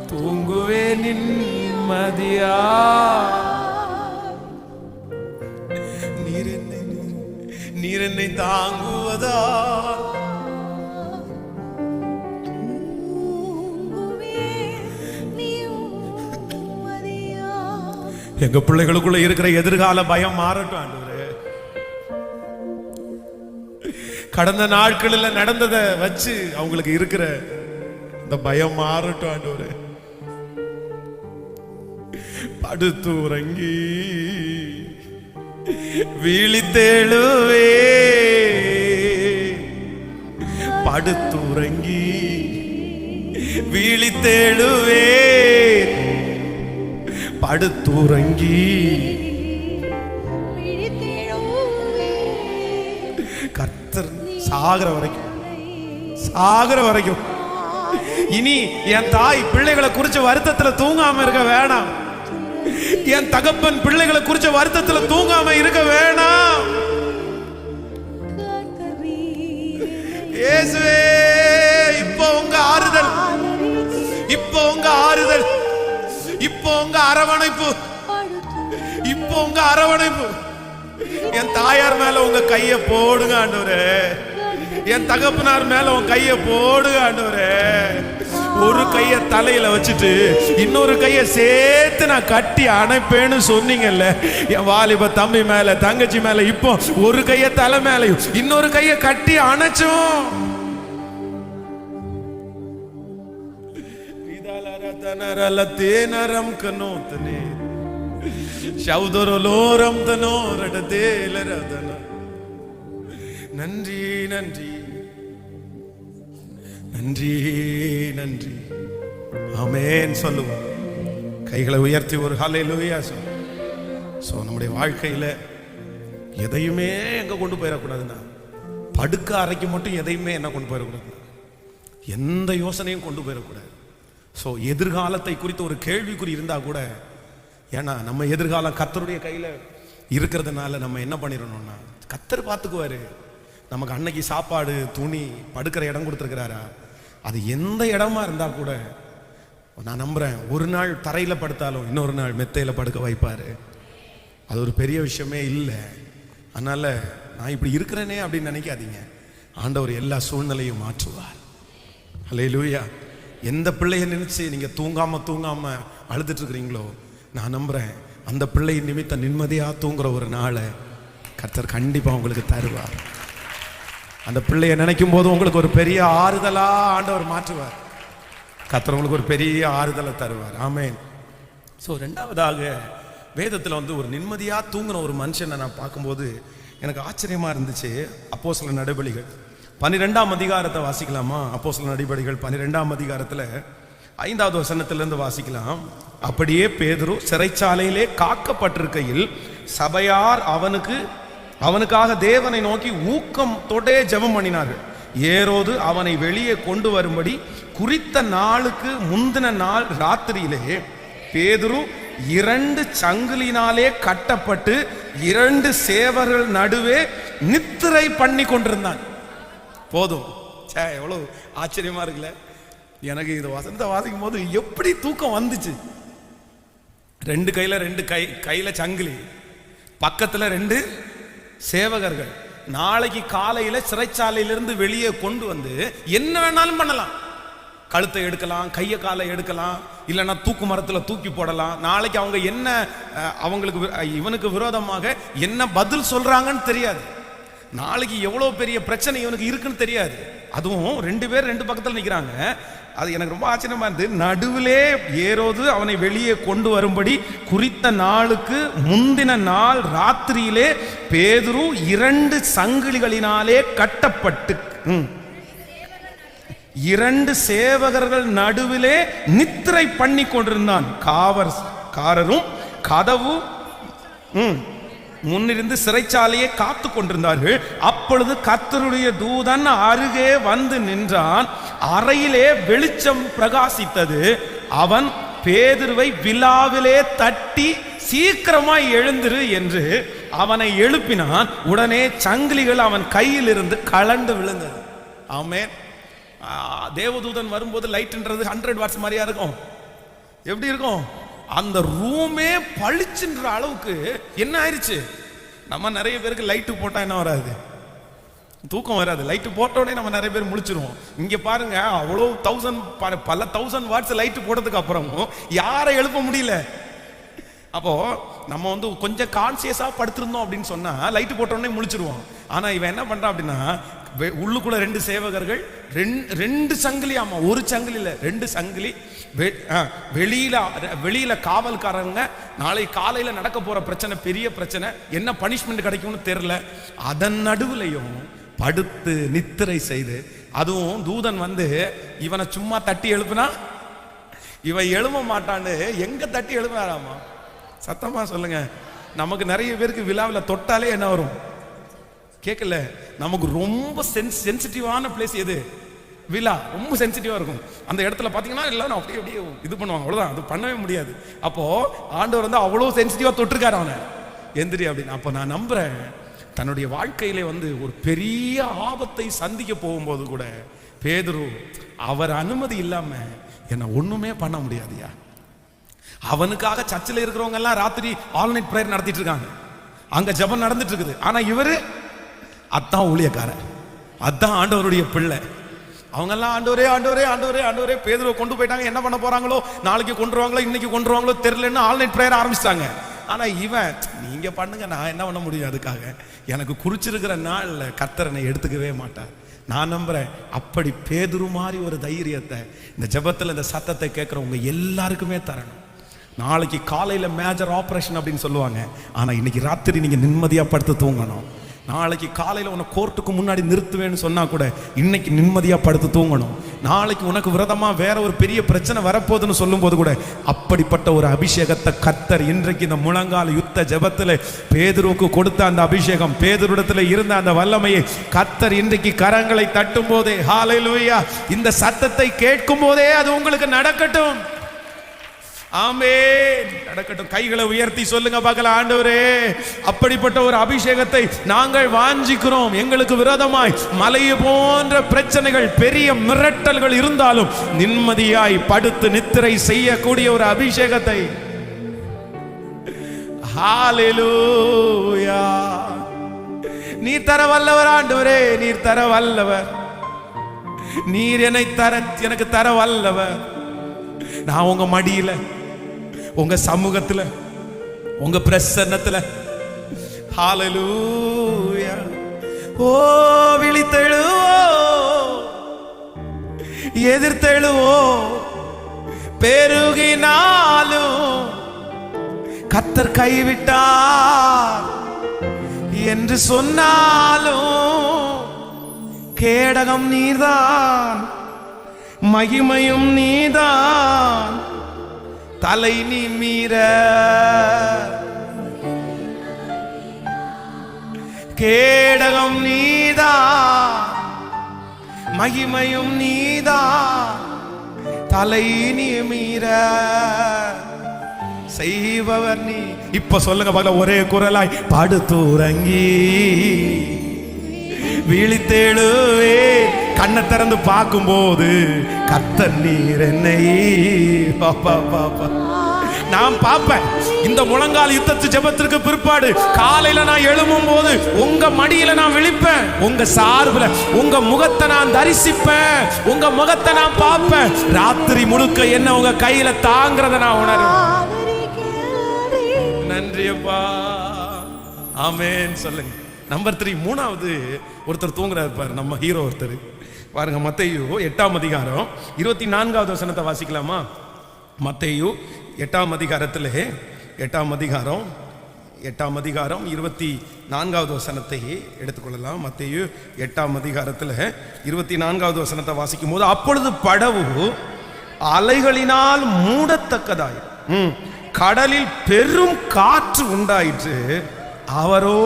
தூங்குவே நிம்மதியா, நீர் என்னை தாங்குவதா, எங்க பிள்ளைகளுக்குள்ள இருக்கிற எதிர்கால பயம் மாறட்டும் ஆண்டவரே. கடந்த நாட்களில் நடந்ததை வச்சு அவங்களுக்கு இருக்கிற இந்த பயம் மாறட்டும் ஆண்டவரே. படுத்துறங்கி விழித்தெழுவே, படுத்துறங்கி விழித்தெழுவே, படுத்துறங்கி கர்த்தர் சாகர வரைக்கும் இனி என் தாய் பிள்ளைகளை குறிச்ச வருத்தத்துல தூங்காம இருக்க வேணாம், என் தகப்பன் பிள்ளைகளை குறிச்ச வருத்தத்துல தூங்காம இருக்க வேணாம். இயேசுவே, இப்போ உங்க ஆறுதல், இப்போ உங்க ஆறுதல், இப்போ உங்க அரவணைப்பு, இப்போ உங்க அரவணைப்பு. என் தாயார் மேல உங்க கைய போடுங்க ஆண்டவரே, என் தகப்பனார் மேல உங்க கைய போடுங்க ஆண்டவரே. ஒரு கைய தலையில வச்சுட்டு இன்னொரு கைய சேர்த்து நான் கட்டி அணைப்பேன்னு சொன்னீங்கல்ல, என் வாலிப தம்பி மேல தங்கச்சி மேல இப்போ ஒரு கைய தலை மேலையும் இன்னொரு கைய கட்டி அணைச்சோம். தேனரம் கனோத்தனே சௌதரலோரம் தனோரடதேலரதன. நன்றி நன்றி நன்றி நன்றி. ஆமென் சொல்லுவோம். கைகளை உயர்த்தி ஒரு ஹல்லேலூயா சொல்லுவோம். ஸோ நம்முடைய வாழ்க்கையில எதையுமே எங்க கொண்டு போயிடக்கூடாதுன்னா, படுக்க அறைக்கு மட்டும் எதையுமே என்ன கொண்டு போயிடக்கூடாது, எந்த யோசனையும் கொண்டு போயிடக்கூடாது. ஸோ எதிர்காலத்தை குறித்து ஒரு கேள்விக்குறி இருந்தா கூட, ஏன்னா நம்ம எதிர்காலம் கர்த்தருடைய கையில இருக்கிறதுனால நம்ம என்ன பண்ணிடணும்னா, கர்த்தர் பார்த்துக்குவாரு. நமக்கு அன்னைக்கு சாப்பாடு துணி படுக்கிற இடம் கொடுத்துருக்கிறாரா, அது எந்த இடமா இருந்தா கூட நான் நம்புறேன், ஒரு நாள் தரையில படுத்தாலும் இன்னொரு நாள் மெத்தையில படுக்க வைப்பாரு. அது ஒரு பெரிய விஷயமே இல்லை. அதனால நான் இப்படி இருக்கிறேனே அப்படின்னு நினைக்காதீங்க, ஆண்டவர் எல்லா சூழ்நிலையும் மாற்றுவார். ஹல்லேலூயா. எந்த பிள்ளைய நினைச்சு நீங்க தூங்காம அழுதுட்டு இருக்கிறீங்களோ, நான் நம்புறேன் அந்த பிள்ளை நிமித்தம் நிம்மதியா தூங்குற ஒரு நாளை கர்த்தர் கண்டிப்பா உங்களுக்கு தருவார். அந்த பிள்ளைய நினைக்கும் போது உங்களுக்கு ஒரு பெரிய ஆறுதலா ஆண்டவர் மாற்றுவார். கர்த்தர் உங்களுக்கு ஒரு பெரிய ஆறுதலை தருவார். ஆமென். ஸோ ரெண்டாவதாக வேதத்தில் ஒரு நிம்மதியா தூங்குற ஒரு மனுஷனை நான் பார்க்கும்போது எனக்கு ஆச்சரியமா இருந்துச்சு. அப்போஸ்தலர் நடபடிகள் 12ஆம் அதிகாரத்தை வாசிக்கலாமா? அப்போஸ்தலர் நடபடிகள் 12ஆம் அதிகாரத்தில் 5வது வசனத்திலிருந்து வாசிக்கலாம். அப்படியே பேதுரு சிறைச்சாலையிலே காக்கப்பட்டிருக்கையில் சபையார் அவனுக்காக தேவனை நோக்கி ஊக்கம் தொட்டே ஜெபம் பண்ணினார்கள். ஏரோது அவனை வெளியே கொண்டு வரும்படி குறித்த நாளுக்கு முந்தின நாள் ராத்திரியிலே பேதுரு 2 சங்கிலினாலே கட்டப்பட்டு 2 சேவர்கள் நடுவே நித்திரை பண்ணி கொண்டிருந்தான். போதும், எவ்வளவு ஆச்சரியமா இருக்குல்ல. எனக்கு இது வசனத்தை வாசிக்கும் போது எப்படி தூக்கம் வந்துச்சு. 2 கையில சங்கிலி, பக்கத்துல 2 சேவகர்கள், நாளைக்கு காலையில சிறைச்சாலையிலிருந்து வெளியே கொண்டு வந்து என்ன வேணாலும் பண்ணலாம். கழுத்தை எடுக்கலாம், கையை காலை எடுக்கலாம், இல்லைன்னா தூக்கு மரத்துல தூக்கி போடலாம். நாளைக்கு அவங்க என்ன அவங்களுக்கு இவனுக்கு விரோதமாக என்ன பதில் சொல்றாங்கன்னு தெரியாது. நாளைக்கு எவ்வளவு பெரிய பிரச்சனை இவனுக்கு இருக்குன்னு தெரியாது. அதுவும் 2 பேர் 2 பக்கத்துல நிக்கிறாங்க. அது எனக்கு ரொம்ப ஆச்சரியமா இருந்தது. நடுவிலே ஏரோது அவனை வெளியே கொண்டு வரும்படி குறித்த நாளுக்கு முந்தின நாள் ராத்திரியிலே பேதுரு 2 சங்கிலிகளினாலே கட்டப்பட்டு 2 சேவகர்கள் நடுவிலே நித்திரை பண்ணி கொண்டிருந்தான். காவற்காரரும் கதவு முன்னிருந்து சிறைச்சாலையை காத்து கொண்டிருந்தார்கள். அப்பொழுது கர்த்தருடைய தூதன் அருகே வந்து நின்றான். அறையிலே வெளிச்சம் பிரகாசித்தது. அவன் பேதுருவை விலாவிலே தட்டி சீக்கிரமாய் எழுந்திரு என்று அவனை எழுப்பினான். உடனே சங்கிலிகள் அவன் கையில் இருந்து கலண்டு விழுந்தது. ஆமென். தேவதூதன் வரும்போது லைட்ன்றது 100 வாட்ஸ் மாதிரியா இருக்கும். எப்படி இருக்கும்? அந்த ரூமே பளிச்சுன்ற அளவுக்கு என்ன ஆயிடுச்சு. நம்ம நிறைய பேருக்கு லைட்டு போட்டா என்ன வராது, தூக்கம் வராது. லைட்டு போட்ட உடனே நம்ம நிறைய பேர் முழிச்சிருவோம். இங்க பாருங்க, அவ்வளோ பல 1000 வாட்ஸ் லைட்டு போட்டதுக்கு அப்புறமும் யாரை எழுப்ப முடியல. அப்போ நம்ம கொஞ்சம் கான்சியஸா படுத்திருந்தோம் அப்படின்னு சொன்னா லைட்டு போட்ட உடனே முழிச்சிருவோம். ஆனா இவன் என்ன பண்றான் அப்படின்னா, உள்ளுக்குள்ள 2 சேவகர்கள் 2 சங்கிலி, ஆமா 1 சங்கிலி இல்ல 2 சங்கிலி, வெளியில காவல்காரங்க நாளை காலையில நடக்க போற பிரச்சனை, பெரிய பிரச்சனை, என்ன பனிஷ்மெண்ட் கிடைக்கும்னு தெரியல. அதன் நடுவுலையும் படுத்து நித்திரை செய்து, அதுவும் தூதன் இவனை சும்மா தட்டி எழுப்புனா இவன் எழும்ப மாட்டான்னு எங்க தட்டி எழுப்புறாராமா? சத்தமா சொல்லுங்க. நமக்கு நிறைய பேருக்கு விழாவில் தொட்டாலே என்ன வரும் கேட்கல. நமக்கு ரொம்ப சென்சிட்டிவான பிளேஸ் எது? விழா. ரொம்ப சென்சிட்டிவா இருக்கும். அந்த இடத்துல பாத்தீங்கன்னா எல்லாரும் அப்படியே அப்படியே இது பண்ணுவாங்க. அவ்வளவுதான், அது பண்ணவே முடியாது. அப்போ ஆண்டவர் அவ்வளவு சென்சிட்டிவா தொட்டிருக்காரு அவனை, எந்திரி அப்படின்னு. அப்போ நான் நம்புறேன், தன்னுடைய வாழ்க்கையிலே ஒரு பெரிய ஆபத்தை சந்திக்க போகும்போது கூட பேதுரு அவர் அனுமதி இல்லாம என்ன ஒண்ணுமே பண்ண முடியாதுயா. அவனுக்காக சர்ச்சில் இருக்கிறவங்க எல்லாம் ராத்திரி ஆல் நைட் பிரேயர் நடத்திட்டு இருக்காங்க, அங்க ஜெபம் நடந்துட்டு இருக்குது. ஆனா இவரு அதான் ஊழியக்காரர், அதான் ஆண்டவருடைய பிள்ளை. அவங்க எல்லாம் ஆண்டவரே ஆண்டவரே ஆண்டவரே ஆண்டவரே பேதுருவை கொண்டு போயிட்டாங்க, என்ன பண்ண போறாங்களோ, நாளைக்கு கொண்டுருவாங்களோ இன்னைக்கு கொண்டுருவாங்களோ தெரியலன்னு ஆல் நைட் பிரேயர் ஆரம்பிச்சிட்டாங்க. ஆனா இவன், நீங்க பண்ணுங்க, நான் என்ன பண்ண முடியும், அதுக்காக எனக்கு குறிச்சிருக்கிற நாள்ல கர்த்தர் என்னை எடுத்துக்கவே மாட்டார். நான் நம்புறேன், அப்படி பேதுரு மாதிரி ஒரு தைரியத்தை இந்த ஜெபத்துல இந்த சத்தத்தை கேட்கிறவங்க எல்லாருக்குமே தரணும். நாளைக்கு காலையில மேஜர் ஆபரேஷன் அப்படின்னு சொல்லுவாங்க, ஆனா இன்னைக்கு ராத்திரி நீங்க நிம்மதியா படுத்து தூங்கணும். நாளைக்கு காலையில் உன்னை கோர்ட்டுக்கு முன்னாடி நிறுத்துவேன்னு சொன்னா கூட இன்னைக்கு நிம்மதியா படுத்து தூங்கணும். நாளைக்கு உனக்கு விரதமா வேற ஒரு பெரிய பிரச்சனை வரப்போகுதுன்னு சொல்லும் போது கூட அப்படிப்பட்ட ஒரு அபிஷேகத்தை கர்த்தர் இன்றைக்கு இந்த முழங்கால யுத்த ஜெபத்துல பேதுருவுக்கு கொடுத்த அந்த அபிஷேகம், பேதுருடத்துல இருந்த அந்த வல்லமையை கர்த்தர் இன்றைக்கு கரங்களை தட்டும் போதே, ஹல்லேலூயா, இந்த சத்தத்தை கேட்கும் போதே அது உங்களுக்கு நடக்கட்டும். ஆமென். நடக்கட்டும். கைகளை உயர்த்தி சொல்லுங்க பார்க்கலாம், ஆண்டவரே அப்படிப்பட்ட ஒரு அபிஷேகத்தை நாங்கள் வாஞ்சிக்கிறோம். எங்களுக்கு விரோதமாய் மலையை போன்ற பிரச்சனைகள், பெரிய மிரட்டல்கள் இருந்தாலும் நிம்மதியாய் படுத்து நித்திரை செய்யக்கூடிய ஒரு அபிஷேகத்தை. ஹல்லேலூயா. நீர் தர வல்லவர் ஆண்டவரே, நீர் தர வல்லவர், நீர் எனக்கு தர வல்லவர். நான் உங்க மடியில, உங்க சமூகத்துல, உங்க பிரசன்னத்துல, ஹல்லேலூயா, ஓ விழித்தெழுவோ, எதிர்த்தெழுவோ, பெருகினாலும் கர்த்தர் கைவிட்டார் என்று சொன்னாலும் கேடகம் நீதான், மகிமையும் நீதான், தலை நீ மீற கேடகம் நீதான், மகிமையும் நீதான், தலை நீ மீற செய்பவர் நீ. இப்ப சொல்லுங்க பார்க்கலாம், ஒரே குரலாய், படுத்துறங்கி விழித்தெழுவே, கண்ணை திறந்து பார்க்கும் போது கர்த்தர் நீர் என்னை பாப்பா பாப்பா நான் பார்ப்பேன். இந்த முழங்கால் யுத்தத்து ஜெபத்திற்கு பிற்பாடு காலையில நான் எழும்பும் போது உங்க மடியில நான் விழிப்பேன். உங்க சார்புல உங்க முகத்தை நான் தரிசிப்பேன். உங்க முகத்தை நான் பார்ப்பேன். ராத்திரி முழுக்க என்ன உங்க கையில தாங்கிறத நான் உணர்வேன். நன்றி அப்பா. ஆமென் சொல்லுங்க. நம்பர் 3, மூணாவது ஒருத்தர் தூங்குறாரு பாரு, நம்ம ஹீரோ ஒருத்தர் பாருங்க. மத்தேயு 8ஆம் அதிகாரம் 24வது வசனத்தை வாசிக்கலாமா? மத்தேயு 8ஆம் அதிகாரத்திலே 8ஆம் அதிகாரம் 24வது வசனத்தை எடுத்துக்கொள்ளலாம். மத்தேயு 8ஆம் அதிகாரத்தில் 24வது வசனத்தை வாசிக்கும் போது, அப்பொழுது படவு அலைகளினால் மூடத்தக்கதாய் கடலில் பெரும் காற்று உண்டாயிற்று, அவரோ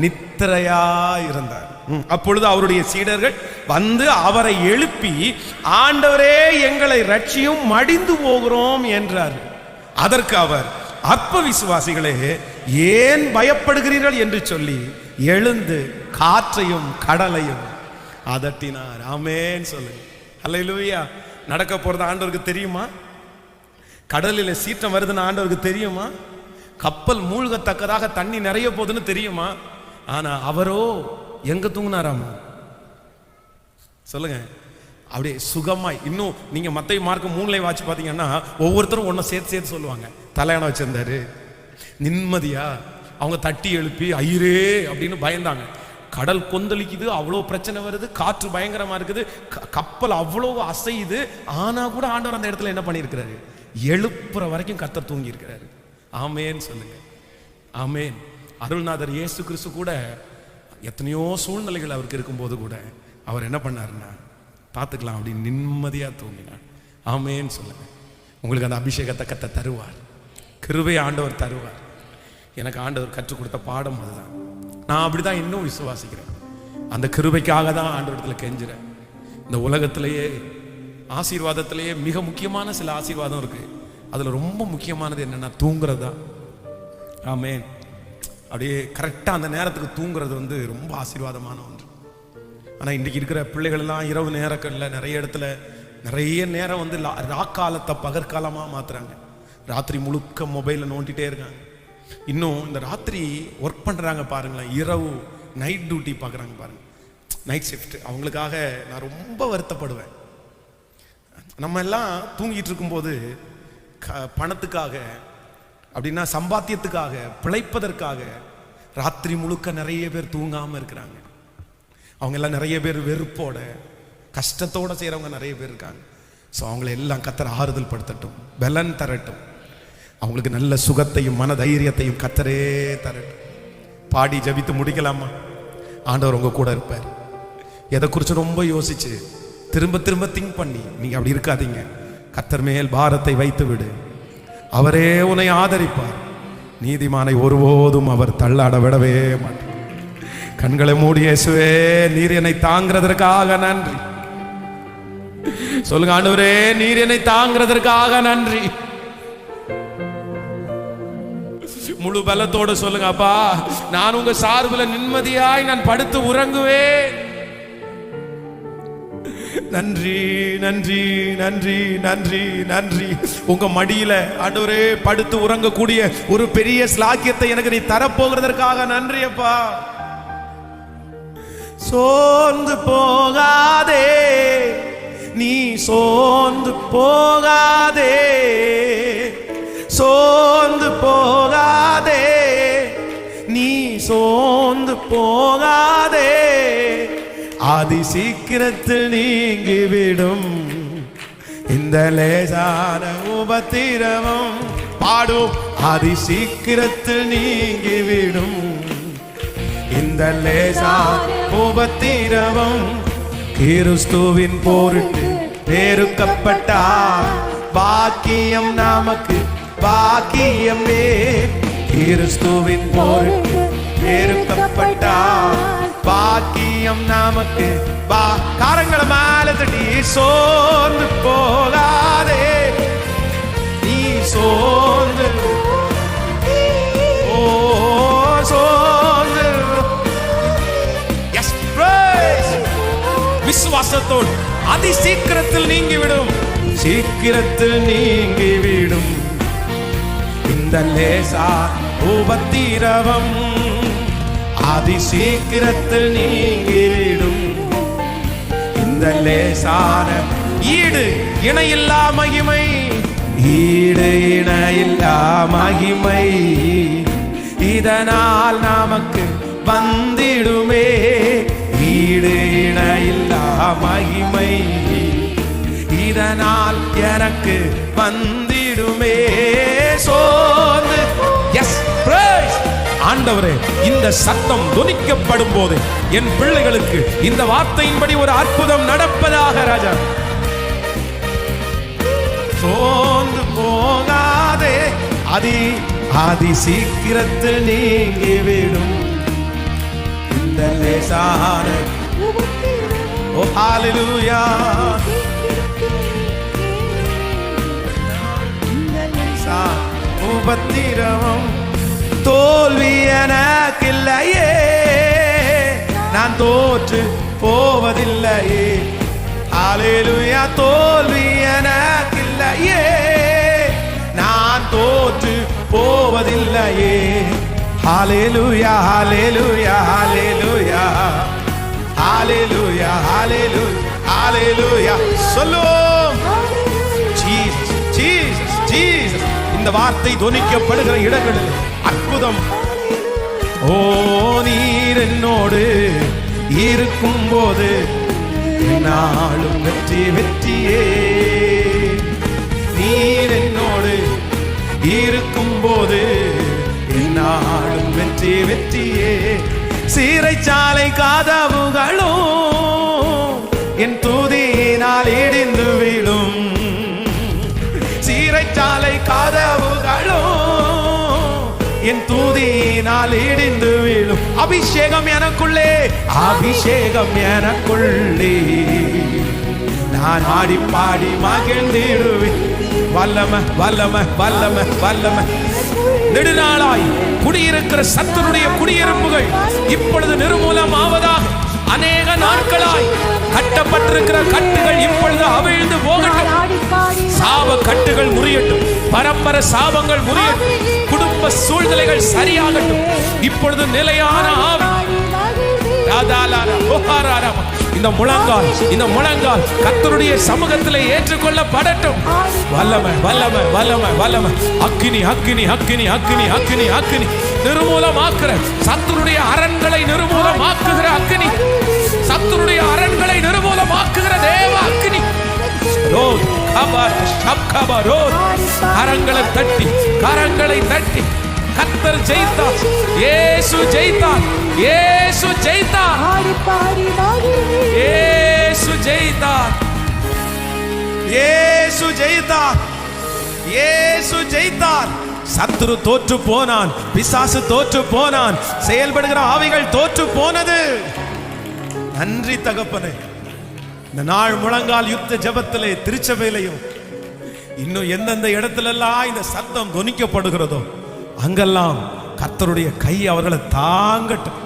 நித்திரையாய் இருந்தார். அப்பொழுது அவருடைய சீடர்கள் வந்து அவரை எழுப்பி, ஆண்டவரே எங்களை ரட்சியும், மடிந்து போகிறோம் என்றார். அதற்கு அவர், அற்ப விசுவாசிகளே, ஏன் பயப்படுகிறீர்கள் என்று சொல்லி எழுந்து காற்றையும் கடலையும் அதட்டினார். ஆமென் சொல்லுங்க. அல்லேலூயா. நடக்க போறது ஆண்டவருக்கு தெரியுமா? கடலில் சீற்றம் வருதுன்னு ஆண்டவருக்கு தெரியுமா? கப்பல் மூழ்கத்தக்கதாக தண்ணி நிறைய போகுதுன்னு தெரியுமா? ஆனா அவரோ எங்க தூங்கினாராமா? சொல்லுங்க. அப்படியே சுகமாய். இன்னும் நீங்க மத்தேயு மார்க் 3 வாட்சி பாத்தீங்கன்னா ஒவ்வொருத்தரும் ஒன்ன சேர்த்து சொல்லுவாங்க. தலையணை வச்சிருந்தாரு, நிம்மதியா. அவங்க தட்டி எழுப்பி ஐயரே அப்படின்னு பயந்தாங்க. கடல் கொந்தளிக்குது, அவ்வளோ பிரச்சனை வருது, காற்று பயங்கரமா இருக்குது, கப்பல் அவ்வளோ அசையுது. ஆனா கூட ஆண்டவர் அந்த இடத்துல என்ன பண்ணியிருக்கிறாரு? எழுப்புற வரைக்கும் கர்த்தர் தூங்கி இருக்கிறாரு. ஆமென் சொல்லுங்க. ஆமென். அருள்நாதர் இயேசு கிறிஸ்து கூட எத்தனையோ சூழ்நிலைகள் அவருக்கு இருக்கும்போது கூட அவர் என்ன பண்ணாருன்னா, பார்த்துக்கலாம் அப்படின்னு நிம்மதியா தூங்கினார். ஆமென் சொல்லுங்க. உங்களுக்கு அந்த அபிஷேகத்தை கர்த்தர் தருவார். கிருபையை ஆண்டவர் தருவார். எனக்கு ஆண்டவர் கற்றுக் கொடுத்த பாடம் அதுதான். நான் அப்படிதான் இன்னும் விசுவாசிக்கிறேன். அந்த கிருபைக்காக தான் ஆண்டவரத்தில் கெஞ்சுறேன். இந்த உலகத்திலேயே ஆசீர்வாதத்திலேயே மிக முக்கியமான சில ஆசீர்வாதம் இருக்கு. அதுல ரொம்ப முக்கியமானது என்னன்னா தூங்குறது தான். ஆமென். அப்படியே கரெக்டா அந்த நேரத்துக்கு தூங்குறது வந்து ரொம்ப ஆசீர்வாதமான ஒன்று. ஆனா இன்றைக்கு இருக்கிற பிள்ளைகள் எல்லாம் இரவு நேரங்கள்ல நிறைய இடத்துல நிறைய நேரம் வந்து ராக்காலத்தை பகற்காலமா மாத்துறாங்க. ராத்திரி முழுக்க மொபைலை நோண்டிட்டே இருக்காங்க. இன்னும் இந்த ராத்திரி ஒர்க் பண்றாங்க பாருங்களேன், இரவு நைட் டியூட்டி பார்க்குறாங்க பாருங்க, நைட் ஷிஃப்ட். அவங்களுக்காக நான் ரொம்ப வருத்தப்படுவேன். நம்ம எல்லாம் தூங்கிட்டு இருக்கும்போது பணத்துக்காக அப்படின்னா சம்பாத்தியத்துக்காக பிழைப்பதற்காக ராத்திரி முழுக்க நிறைய பேர் தூங்காம இருக்கிறாங்க. அவங்க எல்லாம் நிறைய பேர் வெறுப்போட கஷ்டத்தோட செய்யறவங்க நிறைய பேர் இருக்காங்க. ஸோ அவங்களை எல்லாம் கர்த்தர் ஆறுதல் படுத்தட்டும், பலன் தரட்டும், அவங்களுக்கு நல்ல சுகத்தையும் மன தைரியத்தையும் கர்த்தரே தரட்டும். பாடி ஜபித்து முடிக்கலாமா? ஆண்டவர் உங்க கூட இருப்பார். எதை குறித்து ரொம்ப யோசிச்சு திரும்ப திரும்ப திங்க் பண்ணி நீங்க அப்படி இருக்காதீங்க. கர்த்தர் மேல் பாரத்தை வைத்து விடு, அவரே உன்னை ஆதரிப்பார். நீதிமானை ஒருபோதும் அவர் தள்ளாட விடவே மாட்டார். கண்களை மூடி, இயேசுவே நீர் என்னை தாங்கிறதற்காக நன்றி சொல்லுங்க. ஆண்டவரே நீர் என்னை தாங்கிறதற்காக நன்றி. முழு பலத்தோடு சொல்லுங்க, அப்பா நான் உங்க சார்பில் நிம்மதியாய் நான் படுத்து உறங்குவேன். நன்றி நன்றி நன்றி நன்றி நன்றி. உங்க மடியில ஆண்டவரே படுத்து உறங்கக்கூடிய ஒரு பெரிய ஸ்லாக்கியத்தை எனக்கு நீ தரப்போகிறதற்காக நன்றி அப்பா. சோர்ந்து போகாதே, நீ சோர்ந்து போகாதே, சோர்ந்து போகாதே, நீ சோர்ந்து போகாதே. ஆதி சீக்கிரத்தில் நீங்கிவிடும் இந்த லேசான உபத்திரவம். பாடும். ஆதி சீக்கிரத்தில் நீங்கிவிடும் இந்த லேசான உபத்திரவம். கிறிஸ்துவின் பொருட்டு பெருக்கப்பட்டார், பாக்கியம் நமக்கு பாக்கியமே. கிறிஸ்துவின் பொருட்டு பெருக்கப்பட்டார், பாக்கியம் நமக்கு காரங்களை மேல தட்டி. சோர்ந்து போகாதே, நீ சோர்ந்து சோர்ந்து விசுவாசத்தோடு அதி சீக்கிரத்தில் நீங்கிவிடும், சீக்கிரத்தில் நீங்கிவிடும் இந்த லேசா உபத்திரவம் அதி சீக்கிரத்தில் நீங்கிவிடும். இந்த லேசான ஈடு இணையில்லா மகிமை, ஈடு இணையில்லா மகிமை இதனால் நமக்கு வந்திடுமே. ஈடு இணையில்லா மகிமை இதனால் எனக்கு வந்திடுமே. சோர்ந்து எஸ் பிரைஸ் ஆண்டவரே, இந்த சத்தம் துணிக்கப்படும் போது என் பிள்ளைகளுக்கு இந்த வார்த்தையின்படி ஒரு அற்புதம் நடப்பதாக. ராஜா, சோர்ந்து போகாதே, அதி சீக்கிரத்தில் நீங்கிவிடும். இந்த லேசான ஓ ஹalleluya, உபத்திரவம் தோல்வி எனக்கில்லையே, நான் தோற்று போவதில்லையே. ஹalleluya, தோல்வி எனக்கில்லையே, நான் தோற்று போவதில்லையே. ஹalleluya, ஹalleluya, ஹalleluya, ஹalleluya, ஹalleluya, ஹalleluya. சொல்லுவோம் ஜீசஸ், ஜீசஸ், ஜீசஸ். இந்த வார்த்தை துணிக்கப்படுகிற இடங்களில் அற்புதம். ஓ நீர் என்னோடு இருக்கும் போது நாளும் வெற்றி வெற்றியே. நீர் என்னோடு இருக்கும் போது நாளும் வெற்றி வெற்றியே. சீரைச்சாலை கதவுகளும் என் துதியினால் இடிந்து விடும். சீரைச்சாலை கதவுகளும் என் துதியினால் இடிந்து விடும். அபிஷேகம் எனக்குள்ளே, அபிஷேகம் எனக்குள்ளே, நான் ஆடி பாடி மகிழ்ந்திடுவேன். வல்லமை வல்லமை வல்லமை வல்லமை. நெடுநாளாய் குடியிருக்கிற சத்துருடைய குடியிருப்புகள் இப்பொழுது நிர்மூலமாவதாக. அநேக நாட்களாய் கட்டப்பட்டிருக்கிற கட்டுகள் இப்பொழுது அவிழ்ந்து போகட்டும். சாப கட்டுகள் முறியட்டும், பரம்பரை சாபங்கள் முறியட்டும், குடும்ப சூழ்நிலைகள் சரியாகட்டும். இப்பொழுது நிலையான ஆவி இந்த முழங்கால், இந்த முழங்கால் கர்த்தருடைய சமூகத்திலே ஏற்றுக்கொள்ளப்படட்டும். வல்லமை வல்லமை வல்லமை வல்லமை. அக்கினி அக்கினி அக்கினி அக்கினி அக்கினி அக்கினி. நிர்மூலமாக்குற சத்துருடைய அரண்களை நிர்மூலமாக்குகிற அக்கினி, சத்துருடைய அரண்களை நிர்மூலமாக்குகிற தேவ அக்கினி. கரங்களை தட்டி, கரங்களை தட்டி. கர்த்தர் ஜெயித்தார், இயேசு ஜெயித்தார், இயேசு ஜெயித்தார், இயேசு ஜெயித்தார், இயேசு ஜெயித்தார், இயேசு ஜெயித்தார். சத்துரு தோற்று போனான், பிசாசு தோற்று போனான், செயல்படுகிற ஆவிகள் தோற்று போனது. நன்றி தகப்பனே. இந்த நாள் முழங்கால் யுத்த ஜெபத்திலே திருச்சபையிலையும் இன்னும் எந்தெந்த இடத்துல எல்லாம் இந்த சத்தம் தொனிக்கப்படுகிறதோ அங்கெல்லாம் கர்த்தருடைய கை அவர்களை தாங்கட்டும்.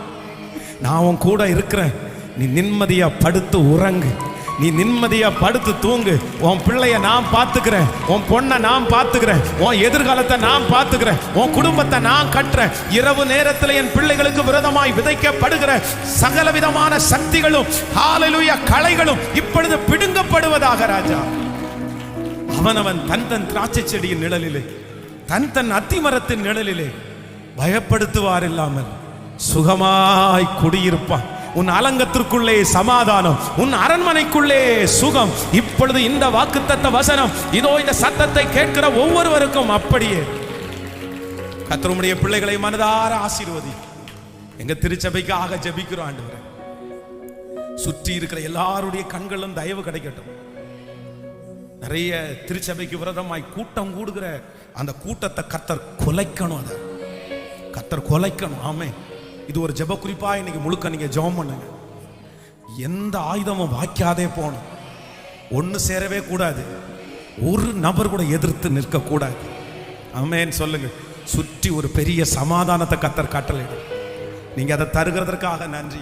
நான் உன் கூட இருக்கிறேன், நீ நிம்மதியா படுத்து உறங்கு, நீ நிம்மதியா படுத்து தூங்கு. உன் பிள்ளைய நான் பார்த்துக்கிறேன், உன் பொண்ணை நான் பார்த்துக்கிறேன், உன் எதிர்காலத்தை நான் பார்த்துக்கிறேன், உன் குடும்பத்தை நான் கட்டுறேன். இரவு நேரத்தில் என் பிள்ளைகளுக்கு விரோதமாய் விதைக்கப்படுகிற சகல விதமான சக்திகளும் ஹalleluya களைகளும் இப்பொழுது பிடுங்கப்படுவதாக. ராஜா, அவனவன் தன் தன் திராட்சை செடியின் நிழலிலே, தன் தன் அத்திமரத்தின் நிழலிலே பயப்படுத்துவார் இல்லாமல் சுகமாய் குடியிருப்பான். உன் அலங்கத்திற்குள்ளே சமாதானம், உன் அரண்மனைக்குள்ளே சுகம். இப்பொழுது இந்த வாக்குத்தத்த வசனம் இதோ இந்த சத்தத்தை கேட்கிற ஒவ்வொருவருக்கும் அப்படியே கர்த்தருடைய பிள்ளைகளை மனதார ஆசீர்வதி. எங்க திருச்சபைக்காக ஜெபிக்கிறோம் ஆண்டவரே. சுற்றி இருக்கிற எல்லாருடைய கண்களும் தயவு கிடைக்கட்டும். நிறைய திருச்சபைக்கு விரோதமாய் கூட்டம் கூடுகிற அந்த கூட்டத்தை கர்த்தர் குலைக்கணும், அதை கர்த்தர் குலைக்கணும். ஆமே, இது ஒரு ஜெப குறிப்பா இன்னைக்கு முழுக்க நீங்க ஜெபம் பண்ணுங்க. எந்த ஆயுதமும் வாய்க்காதே போகணும், ஒன்று சேரவே கூடாது, ஒரு நபர் கூட எதிர்த்து நிற்க கூடாது. ஆமேன்னு சொல்லுங்க. சுற்றி ஒரு பெரிய சமாதானத்தை கர்த்தர் கட்டளையிடும். நீங்க அதை தருகிறதற்காக நன்றி.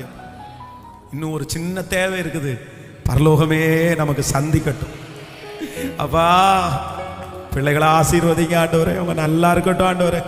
இன்னும் ஒரு சின்ன தேவை இருக்குது, பரலோகமே நமக்கு சந்திக்கட்டும். அப்பா, பிள்ளைகளை ஆசீர்வதிங்க ஆண்டவரே, அவங்க நல்லா இருக்கட்டும் ஆண்டவரே.